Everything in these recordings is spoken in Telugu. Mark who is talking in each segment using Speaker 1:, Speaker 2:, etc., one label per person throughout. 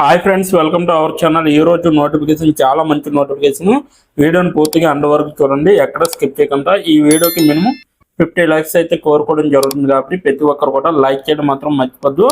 Speaker 1: Hi friends, welcome to our channel. ఈ రోజు నోటిఫికేషన్ చాలా మంచి నోటిఫికేషన్. వీడియోని పూర్తిగా అండ్ వరకు చూడండి, ఎక్కడ స్కిప్ చేయకుండా. ఈ వీడియోకి మినిమం 50 లైక్స్ అయితే కోరుకోవడం జరుగుతుంది కాబట్టి ప్రతి ఒక్కరు కూడా లైక్ చేయడం మాత్రం మర్చిపోద్దు.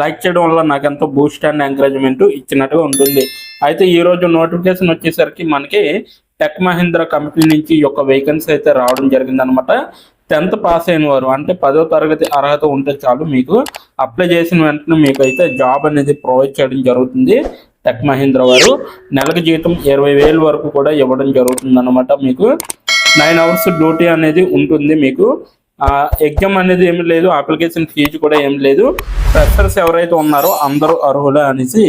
Speaker 1: లైక్ చేయడం వల్ల నాకు ఎంతో బూస్ట్ అండ్ ఎంకరేజ్మెంట్ ఇచ్చినట్టుగా ఉంటుంది. అయితే ఈ రోజు నోటిఫికేషన్ వచ్చేసరికి మనకి టెక్ మహీంద్రా కంపెనీ నుంచి ఈ యొక్క వేకెన్సీ అయితే రావడం జరిగిందనమాట. 10th పాస్ అయిన వారు అంటే 10వ తరగతి అర్హత ఉంటే చాలు, మీకు అప్లై చేసిన వెంటనే మీకు అయితే జాబ్ అనేది ప్రొవైడ్ చేయడం జరుగుతుంది. టెక్ మహీంద్రా వారు నెలకు జీతం 20,000 వరకు కూడా ఇవ్వడం జరుగుతుంది అనమాట. మీకు 9 hours డ్యూటీ అనేది ఉంటుంది. మీకు ఎగ్జామ్ అనేది ఏమి లేదు, అప్లికేషన్ ఫీజు కూడా ఏం లేదు. ఫ్రెషర్స్ ఎవరైతే ఉన్నారో అందరూ అర్హులే అనేసి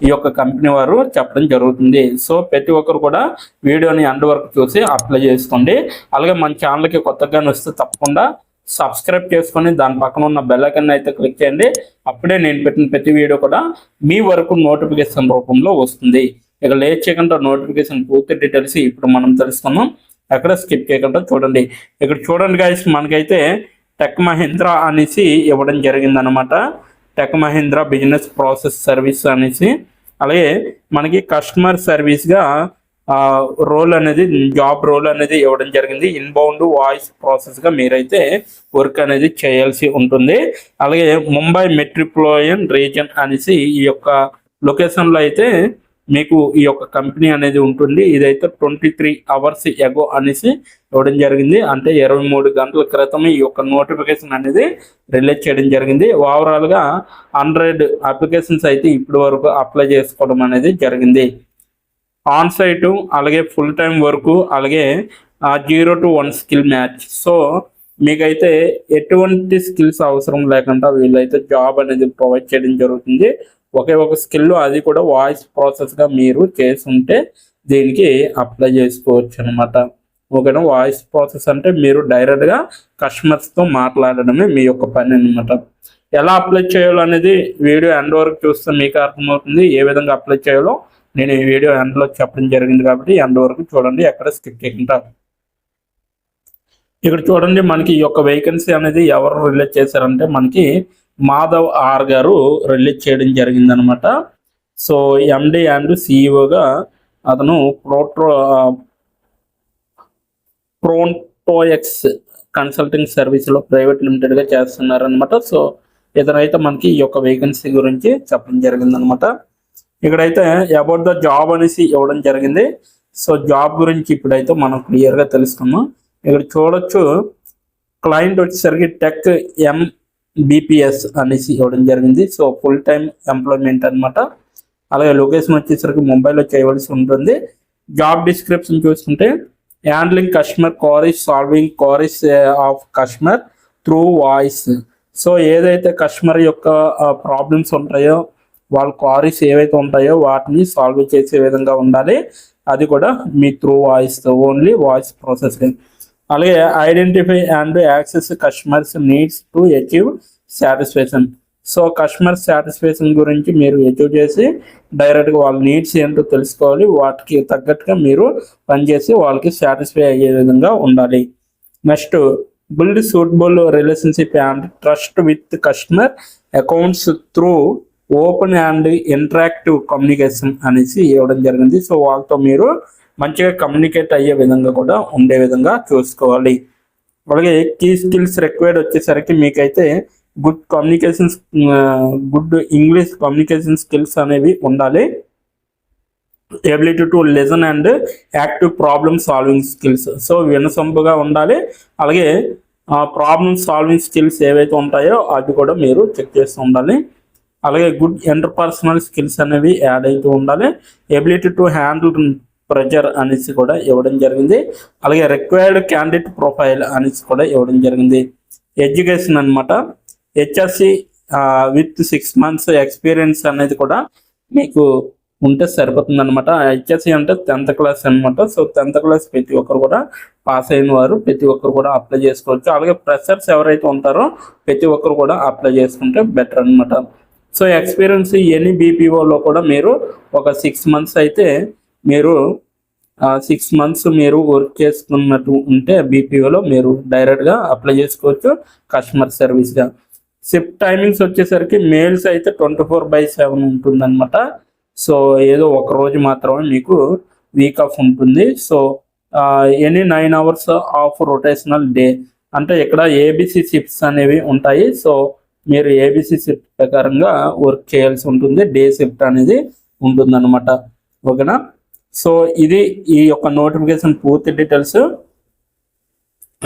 Speaker 1: ఈ యొక్క కంపెనీ వారు చెప్పడం జరుగుతుంది. సో ప్రతి ఒక్కరు కూడా వీడియోని ఎండ్ వరకు చూసి అప్లై చేసుకోండి. అలాగే మన ఛానల్కి కొత్తగా వస్తే తప్పకుండా సబ్స్క్రైబ్ చేసుకొని దాని పక్కన ఉన్న బెల్ ఐకాన్ అయితే క్లిక్ చేయండి. అప్పుడే నేను పెట్టిన ప్రతి వీడియో కూడా మీ వరకు నోటిఫికేషన్ రూపంలో వస్తుంది. ఇక లేట్ చేయకుండా నోటిఫికేషన్ పూర్తి డీటెయిల్స్ ఇప్పుడు మనం తెలుసుకుందాం. ఎక్కడ స్కిప్ చేయకుండా చూడండి. ఇక్కడ చూడండి గైస్, మనకైతే టెక్ మహీంద్రా అనేసి ఇవ్వడం జరిగిందనమాట. Tech Mahindra business process service అనేసి, అలాగే మనకి కస్టమర్ సర్వీస్గా రోల్ అనేది, జాబ్ రోల్ అనేది ఇవ్వడం జరిగింది. ఇన్బౌండ్ వాయిస్ ప్రాసెస్గా మీరైతే వర్క్ అనేది చేయాల్సి ఉంటుంది. అలాగే ముంబై మెట్రోపాలిటన్ రీజన్ అనేసి ఈ యొక్క లొకేషన్లో అయితే మీకు ఈ యొక్క కంపెనీ అనేది ఉంటుంది. ఇదైతే 23 hours ఎగో అనేసి ఇవ్వడం జరిగింది. అంటే 23 గంటల క్రితం ఈ యొక్క నోటిఫికేషన్ అనేది రిలీజ్ చేయడం జరిగింది. ఓవరాల్గా 100 అప్లికేషన్స్ అయితే ఇప్పటి వరకు అప్లై చేసుకోవడం అనేది జరిగింది. ఆన్ సైట్, అలాగే ఫుల్ టైం వర్క్, అలాగే 0 to 1 స్కిల్ మ్యాచ్. సో మీకైతే ఎటువంటి స్కిల్స్ అవసరం లేకుండా వీళ్ళైతే జాబ్ అనేది ప్రొవైడ్ చేయడం జరుగుతుంది. ఒకే ఒక స్కిల్, అది కూడా వాయిస్ ప్రాసెస్గా మీరు చేస్తుంటే దీనికి అప్లై చేసుకోవచ్చు అనమాట. ఓకేనా. వాయిస్ ప్రాసెస్ అంటే మీరు డైరెక్ట్గా కస్టమర్స్తో మాట్లాడడమే మీ యొక్క పని అనమాట. ఎలా అప్లై చేయాలో అనేది వీడియో ఎండ్ వరకు చూస్తే మీకు అర్థమవుతుంది. ఏ విధంగా అప్లై చేయాలో నేను ఈ వీడియో ఎండ్లో చెప్పడం జరిగింది కాబట్టి ఎండ్ వరకు చూడండి, ఎక్కడ స్కిప్ చేయకుండా. ఇక్కడ చూడండి, మనకి ఈ యొక్క వేకెన్సీ అనేది ఎవరు రిలీజ్ చేశారంటే మనకి మాధవ్ ఆర్ గారు రిలీజ్ చేయడం జరిగిందనమాట. సో ఎండి అండ్ సిఇఓగా అతను ప్రోటోఎక్స్ కన్సల్టింగ్ సర్వీస్లో ప్రైవేట్ లిమిటెడ్గా చేస్తున్నారనమాట. సో ఇతనైతే మనకి ఈ యొక్క వేకెన్సీ గురించి చెప్పడం జరిగిందనమాట. ఇక్కడైతే అబౌట్ ద జాబ్ అనేసి ఇవ్వడం జరిగింది. సో జాబ్ గురించి ఇప్పుడైతే మనం క్లియర్గా తెలుసుకున్నాం. ఇక్కడ చూడొచ్చు, క్లయింట్ వచ్చేసరికి టెక్ ఎంబీపీఎస్ అనేసి ఇవ్వడం జరిగింది. సో ఫుల్ టైం ఎంప్లాయ్మెంట్ అనమాట. అలాగే లొకేషన్ వచ్చేసరికి ముంబైలో చేయవలసి ఉంటుంది. జాబ్ డిస్క్రిప్షన్ చూస్తుంటే handling customer queries, solving queries of customer through voice. So ఏదైతే కస్టమర్ యొక్క ప్రాబ్లమ్స్ ఉంటాయో, వాళ్ళ క్వారీస్ ఏవైతే ఉంటాయో వాటిని సాల్వ్ చేసే విధంగా ఉండాలి. అది కూడా మీ through voice, only voice process. అలాగే identify and access customers needs to achieve satisfaction. So customer satisfaction గురించి మీరు అచీవ్ చేసి డైరెక్ట్గా వాళ్ళ నీడ్స్ ఏంటో తెలుసుకోవాలి. వాటికి తగ్గట్టుగా మీరు పనిచేసి వాళ్ళకి సాటిస్ఫై అయ్యే విధంగా ఉండాలి. Next, build suitable relationship and trust with customer accounts through open and interactive communication అనేసి ఇవ్వడం జరిగింది. సో వాళ్ళతో మీరు మంచిగా కమ్యూనికేట్ అయ్యే విధంగా కూడా ఉండే విధంగా చూసుకోవాలి. అలాగే కీ స్కిల్స్ రిక్వైర్డ్ వచ్చేసరికి మీకైతే good communication, good English communication skills అనేవి ఉండాలి. Ability to listen and active problem solving skills. So వినసొంపుగా ఉండాలి. అలాగే ప్రాబ్లమ్ సాల్వింగ్ స్కిల్స్ ఏవైతే ఉంటాయో అది కూడా మీరు చెక్ చేస్తూ ఉండాలి. అలాగే గుడ్ ఇంటర్పర్సనల్ స్కిల్స్ అనేవి యాడ్ అవుతూ ఉండాలి. ఎబిలిటీ టు హ్యాండిల్ ప్రెజర్ అనేసి కూడా ఇవ్వడం జరిగింది. అలాగే రిక్వైర్డ్ క్యాండిడేట్ ప్రొఫైల్ అనేసి కూడా ఇవ్వడం జరిగింది. ఎడ్యుకేషన్ అనమాట, హెచ్ఎస్సి విత్ 6 months ఎక్స్పీరియన్స్ అనేది కూడా మీకు ఉంటే సరిపోతుంది అనమాట. హెచ్ఎస్సి అంటే 10th class అనమాట. సో 10th class ప్రతి ఒక్కరు కూడా పాస్ అయిన వారు ప్రతి ఒక్కరు కూడా అప్లై చేసుకోవచ్చు. అలాగే ఫ్రెషర్స్ ఎవరైతే ఉంటారో ప్రతి ఒక్కరు కూడా అప్లై చేసుకుంటే బెటర్ అనమాట. సో ఎక్స్పీరియన్స్ ఎనీ బీపీఓలో కూడా మీరు ఒక 6 months అయితే మీరు 6 months మీరు వర్క్ చేసుకున్నట్టు ఉంటే బీపీఓలో మీరు డైరెక్ట్గా అప్లై చేసుకోవచ్చు కస్టమర్ సర్వీస్గా. షిఫ్ట్ టైమింగ్స్ వచ్చేసరికి మేల్స్ అయితే 24/7 ఉంటుందన్నమాట. సో ఏదో ఒక రోజు మాత్రమే మీకు వీక్ ఆఫ్ ఉంటుంది. So any 9 hours of rotational day, అంటే ఇక్కడ ఏబిసి షిఫ్ట్స్ అనేవి ఉంటాయి. సో మీరు ఏబిసి షిఫ్ట్ ప్రకారంగా వర్క్ చేయాల్సి ఉంటుంది. డే షిఫ్ట్ అనేది ఉంటుంది అనమాట. ఓకేనా. సో ఇది ఈ యొక్క నోటిఫికేషన్ పూర్తి డీటెయిల్స్.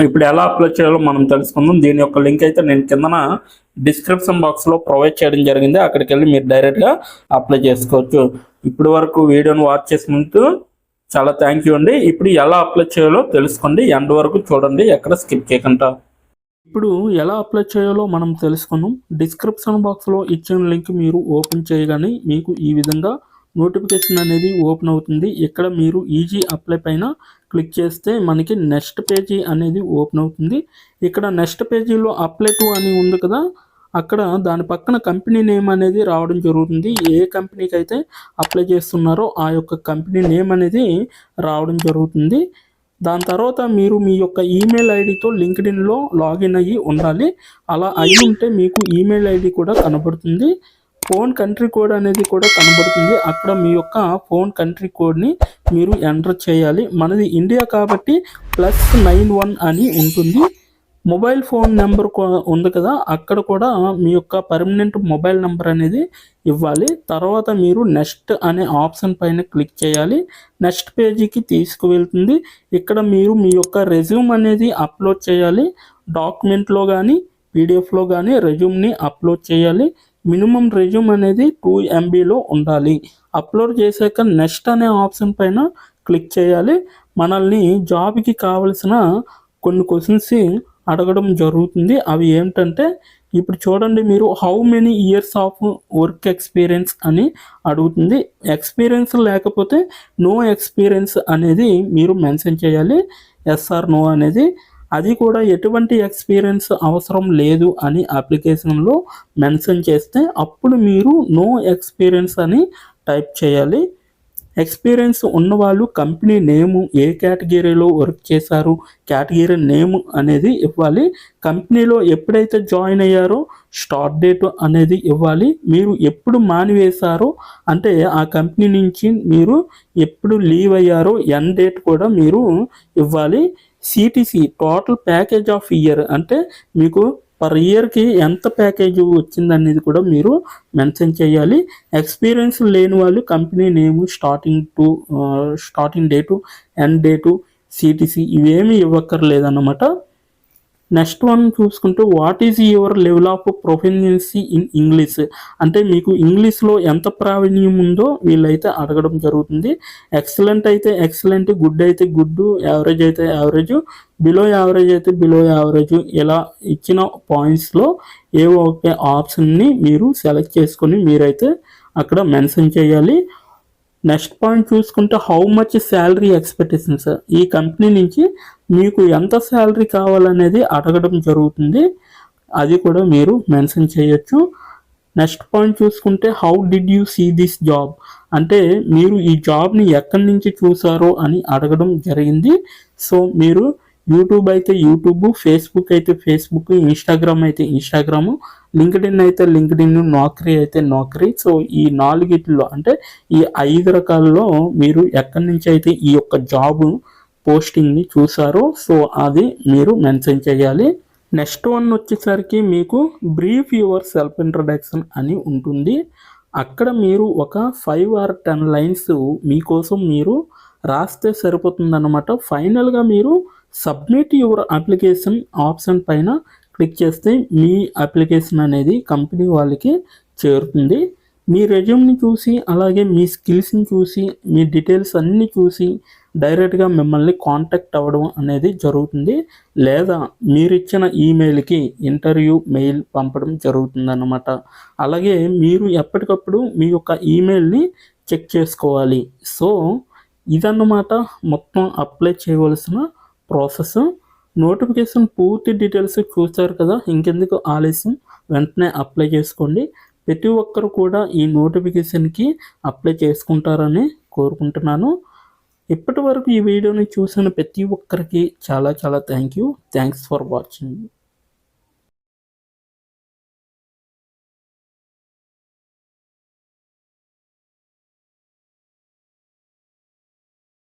Speaker 1: ఇప్పుడు ఎలా అప్లై చేయాలో మనం తెలుసుకుందాం. దీని యొక్క లింక్ అయితే నేను కిందన డిస్క్రిప్షన్ బాక్స్లో ప్రొవైడ్ చేయడం జరిగింది. అక్కడికి వెళ్ళి మీరు డైరెక్ట్గా అప్లై చేసుకోవచ్చు. ఇప్పటి వరకు వీడియోని వాచ్ చేసినందుకు చాలా థ్యాంక్ యూ అండి. ఇప్పుడు ఎలా అప్లై చేయాలో తెలుసుకోండి. ఎండ్ వరకు చూడండి, ఎక్కడ స్కిప్ చేయకుండా. ఇప్పుడు ఎలా అప్లై చేయాలో మనం తెలుసుకున్నాం. డిస్క్రిప్షన్ బాక్స్లో ఇచ్చిన లింక్ మీరు ఓపెన్ చేయగానే మీకు ఈ విధంగా నోటిఫికేషన్ అనేది ఓపెన్ అవుతుంది. ఇక్కడ మీరు ఈజీ అప్లై పైన క్లిక్ చేస్తే మనకి నెక్స్ట్ పేజీ అనేది ఓపెన్ అవుతుంది. ఇక్కడ నెక్స్ట్ పేజీలో అప్లై టు అని ఉంది కదా, అక్కడ దాని పక్కన కంపెనీ నేమ్ అనేది రావడం జరుగుతుంది. ఏ కంపెనీకి అయితే అప్లై చేస్తున్నారో ఆ యొక్క కంపెనీ నేమ్ అనేది రావడం జరుగుతుంది. దాని తర్వాత మీరు మీ యొక్క ఈమెయిల్ ఐడితో లింక్డ్ఇన్లో లాగిన్ అయ్యి ఉండాలి. అలా అయి ఉంటే మీకు ఈమెయిల్ ఐడి కూడా కనబడుతుంది. ఫోన్ కంట్రీ కోడ్ అనేది కూడా కనబడుతుంది. అక్కడ మీ యొక్క ఫోన్ కంట్రీ కోడ్ని మీరు ఎంటర్ చేయాలి. మనది ఇండియా కాబట్టి +91 అని ఉంటుంది. మొబైల్ ఫోన్ నెంబర్ ఉంది కదా, అక్కడ కూడా మీ యొక్క పర్మనెంట్ మొబైల్ నెంబర్ అనేది ఇవ్వాలి. తర్వాత మీరు నెక్స్ట్ అనే ఆప్షన్ పైన క్లిక్ చేయాలి. నెక్స్ట్ పేజీకి తీసుకువెళ్తుంది. ఇక్కడ మీరు మీ యొక్క రెజ్యూమ్ అనేది అప్లోడ్ చేయాలి. డాక్యుమెంట్లో కానీ పీడిఎఫ్లో కానీ రెజ్యూమ్ని అప్లోడ్ చేయాలి. మినిమం రెజ్యూమ్ అనేది 2 MBలో ఉండాలి. అప్లోడ్ చేశాక నెక్స్ట్ అనే ఆప్షన్ పైన క్లిక్ చేయాలి. మనల్ని జాబ్కి కావలసిన కొన్ని క్వశ్చన్స్ అడగడం జరుగుతుంది. అవి ఏమిటంటే ఇప్పుడు చూడండి, మీరు how many years of work experience అని అడుగుతుంది. ఎక్స్పీరియన్స్ లేకపోతే నో ఎక్స్పీరియన్స్ అనేది మీరు మెన్షన్ చేయాలి. ఎస్ ఆర్ నో అనేది. అది కూడా ఎటువంటి ఎక్స్పీరియన్స్ అవసరం లేదు అని అప్లికేషన్లో మెన్షన్ చేస్తే అప్పుడు మీరు నో ఎక్స్పీరియన్స్ అని టైప్ చేయాలి. ఎక్స్పీరియన్స్ ఉన్నవాళ్ళు కంపెనీ నేము, ఏ కేటగిరీలో వర్క్ చేశారు, కేటగిరీ నేమ్ అనేది ఇవ్వాలి. కంపెనీలో ఎప్పుడైతే జాయిన్ అయ్యారో స్టార్ట్ డేట్ అనేది ఇవ్వాలి. మీరు ఎప్పుడు మానివేశారో అంటే ఆ కంపెనీ నుంచి మీరు ఎప్పుడు లీవ్ అయ్యారో ఎండ్ డేట్ కూడా మీరు ఇవ్వాలి. CTC total package of year, అంటే మీకు పర్ ఇయర్కి ఎంత ప్యాకేజ్ వచ్చిందనేది కూడా మీరు మెన్షన్ చేయాలి. ఎక్స్పీరియన్స్ లేని వాళ్ళు company name, starting date, end date, CTC ఇవేమీ ఇవ్వక్కర్లేదన్నమాట. నెక్స్ట్ వన్ చూసుకుంటే what is your level of proficiency in English, అంటే మీకు ఇంగ్లీష్లో ఎంత ప్రావీణ్యం ఉందో వీళ్ళైతే అడగడం జరుగుతుంది. ఎక్సలెంట్ అయితే ఎక్సలెంట్, గుడ్ అయితే గుడ్, యావరేజ్ అయితే యావరేజ్, బిలో యావరేజ్ అయితే బిలో యావరేజ్, ఇలా ఇచ్చిన పాయింట్స్లో ఏవో ఒక ఆప్షన్ని మీరు సెలెక్ట్ చేసుకొని మీరైతే అక్కడ మెన్షన్ చేయాలి. నెక్స్ట్ పాయింట్ చూసుకుంటే హౌ మచ్ శాలరీ ఎక్స్పెక్టేషన్స్, ఈ కంపెనీ నుంచి మీకు ఎంత శాలరీ కావాలనేది అడగడం జరుగుతుంది. అది కూడా మీరు మెన్షన్ చేయొచ్చు. నెక్స్ట్ పాయింట్ చూసుకుంటే how did you see this job, అంటే మీరు ఈ జాబ్ని ఎక్కడి నుంచి చూసారో అని అడగడం జరిగింది. సో మీరు యూట్యూబ్ అయితే యూట్యూబ్, ఫేస్బుక్ అయితే ఫేస్బుక్, ఇన్స్టాగ్రామ్ అయితే ఇన్స్టాగ్రాము, లింక్డ్ఇన్ అయితే లింక్డ్ఇన్, నౌకరీ అయితే నౌకరీ. సో ఈ 4 అంటే ఈ 5 రకాలలో మీరు ఎక్కడి నుంచి అయితే ఈ యొక్క జాబ్ పోస్టింగ్ని చూసారో సో అది మీరు మెన్షన్ చేయాలి. నెక్స్ట్ వన్ వచ్చేసరికి మీకు బ్రీఫ్ యువర్ సెల్ఫ్ ఇంట్రడక్షన్ అని ఉంటుంది. అక్కడ మీరు ఒక 5 or 10 లైన్స్ మీకోసం మీరు రాస్తే సరిపోతుందన్నమాట. ఫైనల్గా మీరు సబ్మిట్ యువర్ అప్లికేషన్ ఆప్షన్ పైన క్లిక్ చేస్తే మీ అప్లికేషన్ అనేది కంపెనీ వాళ్ళకి చేరుతుంది. మీ రెజ్యూమ్ని చూసి అలాగే మీ స్కిల్స్ని చూసి మీ డీటెయిల్స్ అన్నీ చూసి డైరెక్ట్గా మిమ్మల్ని కాంటాక్ట్ అవ్వడం అనేది జరుగుతుంది. లేదా మీరు ఇచ్చిన ఈమెయిల్కి ఇంటర్వ్యూ మెయిల్ పంపడం జరుగుతుందన్నమాట. అలాగే మీరు ఎప్పటికప్పుడు మీ యొక్క ఈమెయిల్ని చెక్ చేసుకోవాలి. సో ఇదన్నమాట మొత్తం అప్లై చేయవలసిన ప్రాసెస్. నోటిఫికేషన్ పూర్తి డీటెయిల్స్ చూస్తారు కదా, ఇంకెందుకు ఆలస్యం, వెంటనే అప్లై చేసుకోండి. ప్రతి ఒక్కరు కూడా ఈ నోటిఫికేషన్కి అప్లై చేసుకుంటారని కోరుకుంటున్నాను. ఇప్పటి వరకు ఈ వీడియోని చూసిన ప్రతి ఒక్కరికి చాలా థ్యాంక్స్ ఫర్ వాచింగ్.